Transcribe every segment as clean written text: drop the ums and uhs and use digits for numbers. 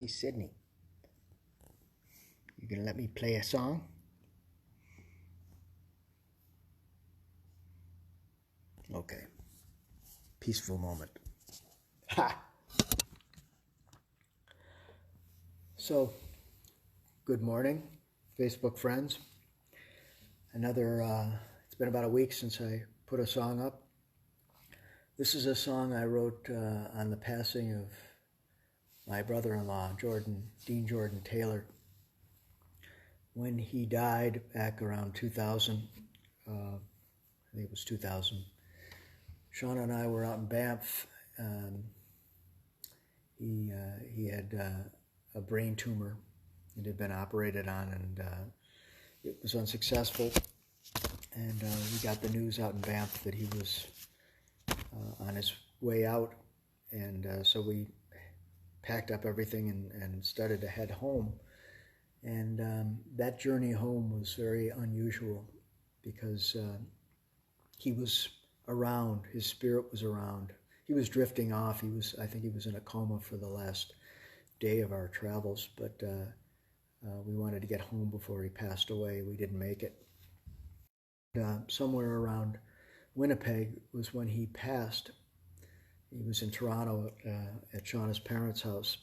Hey, Sydney, you gonna let me play a song? Okay. Peaceful moment. Ha! So, good morning, Facebook friends. It's been about a week since I put a song up. This is a song I wrote on the passing of my brother-in-law, Dean Jordan Taylor. When he died back around 2000, I think it was 2000, Shauna and I were out in Banff. He had a brain tumor. It had been operated on, and it was unsuccessful. And we got the news out in Banff that he was on his way out, and so we packed up everything and started to head home. And that journey home was very unusual because he was around, his spirit was around. He was drifting off. I think he was in a coma for the last day of our travels, but we wanted to get home before he passed away. We didn't make it. Somewhere around Winnipeg was when he passed. He was in Toronto at Shauna's parents' house.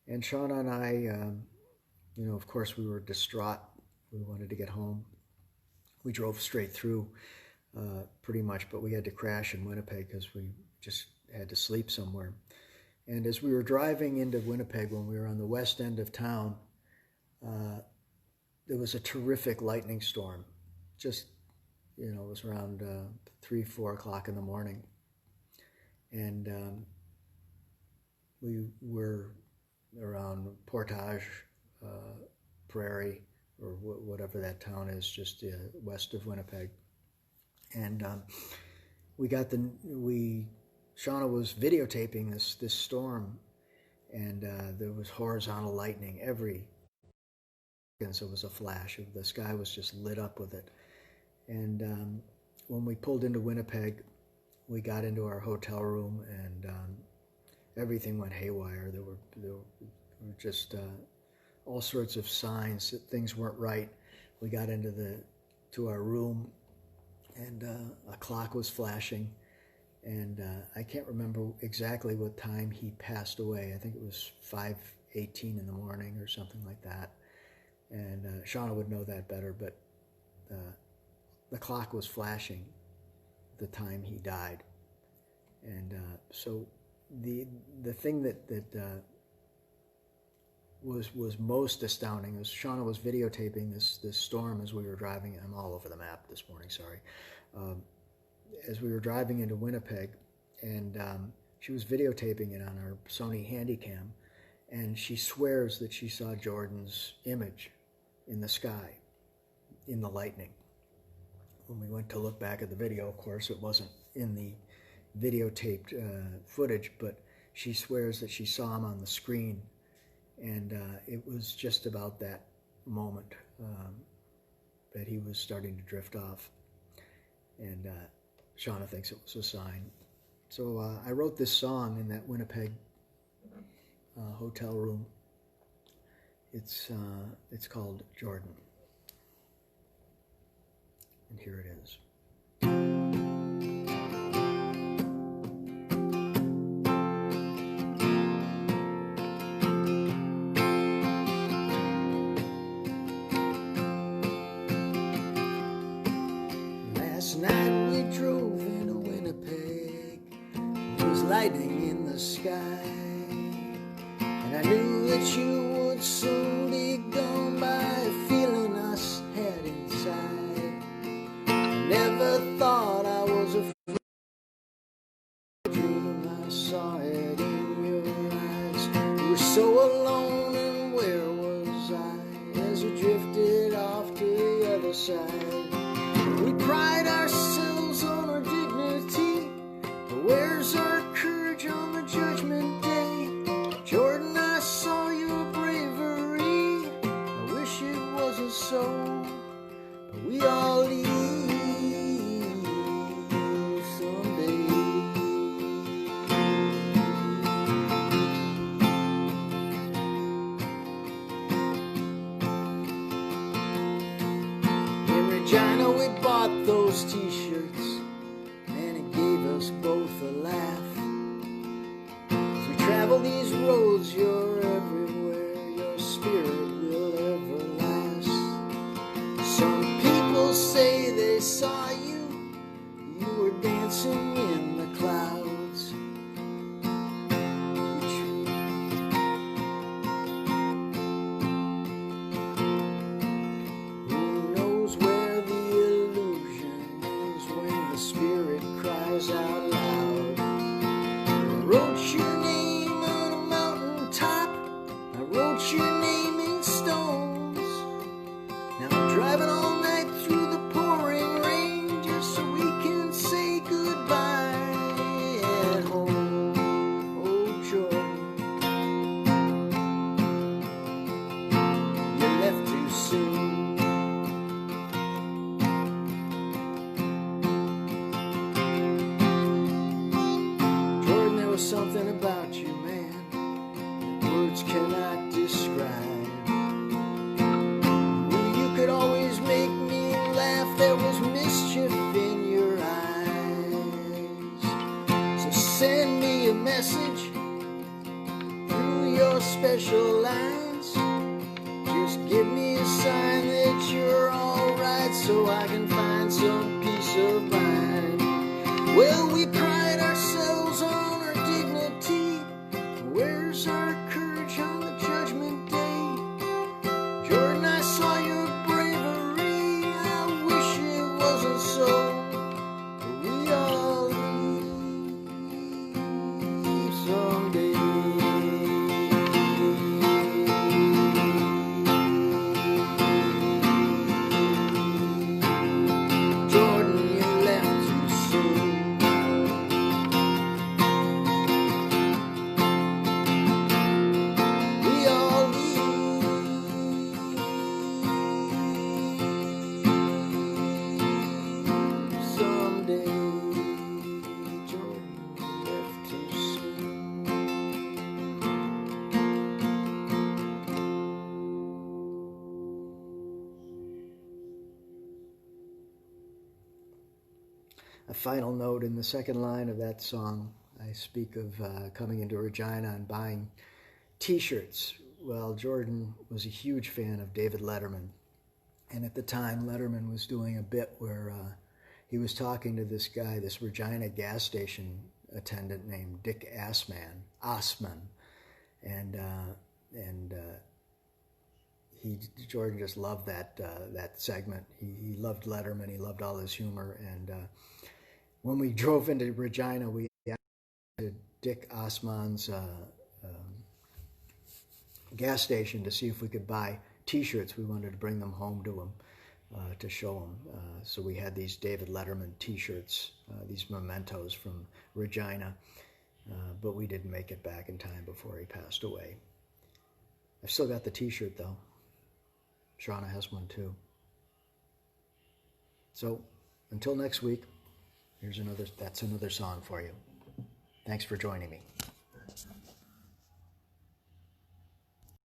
And Shauna and I, of course, we were distraught. We wanted to get home. We drove straight through pretty much, but we had to crash in Winnipeg because we just had to sleep somewhere. And as we were driving into Winnipeg, when we were on the west end of town, there was a terrific lightning storm. Just, it was around 3, 4 o'clock in the morning. And we were around Portage Prairie, or whatever that town is, just west of Winnipeg. And Shauna was videotaping this storm, and there was horizontal lightning every second. So it was a flash. The sky was just lit up with it. And when we pulled into Winnipeg, we got into our hotel room, and everything went haywire. There were just all sorts of signs that things weren't right. We got to our room, and a clock was flashing, and I can't remember exactly what time he passed away. I think it was 5:18 in the morning or something like that. And Shauna would know that better, but the clock was flashing the time he died. And so the thing that was most astounding was Shauna was videotaping this storm as we were driving. I'm all over the map this morning, sorry. As we were driving into Winnipeg, and she was videotaping it on her Sony Handycam, and she swears that she saw Jordan's image in the sky, in the lightning. When we went to look back at the video, of course, it wasn't in the videotaped footage, but she swears that she saw him on the screen. And it was just about that moment that he was starting to drift off. And Shauna thinks it was a sign. So I wrote this song in that Winnipeg hotel room. It's called Jordan. And here it is. Last night we drove into Winnipeg. There was lightning in the sky, and I knew that you would soon be gone by a feeling us had inside. I never thought I was afraid of a dream. I saw it in your eyes. You were so alone, and where was I as we drifted off to the other side? We pride ourselves on our dignity, but where's our courage on the judgment day? Jordan, I saw your bravery. I wish it wasn't so, but we all leave someday. we bought those t-shirts, and it gave us both a laugh. As we travel these roads, you're everywhere, your spirit will ever last. Some people say they saw you, you were dancing in the clouds. Who knows where the illusion is when the spirit cries out loud? I wrote your name on a mountaintop, I wrote your name in stones. Now I'm driving all night through the pouring rain just so we can say goodbye at home. Oh, Jordan, you left too soon. Jordan, there was something about you, man, that words cannot describe. You could always make me laugh, there was mischief in your eyes. So send me a message through your special lines. Just give me a sign that you're alright so I can find some peace of mind. Well, we pride ourselves on our dignity. Where's our courage on the judgment day? Jordan, I saw your bravery. I wish it wasn't so. But we all leave someday. Jordan, you left too soon. We all leave someday. Jordan, you left too soon. A final note in the second line of that song, I speak of coming into Regina and buying t-shirts. Well, Jordan was a huge fan of David Letterman. And at the time, Letterman was doing a bit where he was talking to this guy, this Regina gas station attendant named Dick Osman. And Jordan just loved that segment. He loved Letterman. He loved all his humor. And when we drove into Regina, we asked Dick Osman's gas station to see if we could buy t-shirts. We wanted to bring them home to him to show him. So we had these David Letterman t-shirts, these mementos from Regina, but we didn't make it back in time before he passed away. I've still got the t-shirt though. Shauna has one too. So until next week, that's another song for you. Thanks for joining me.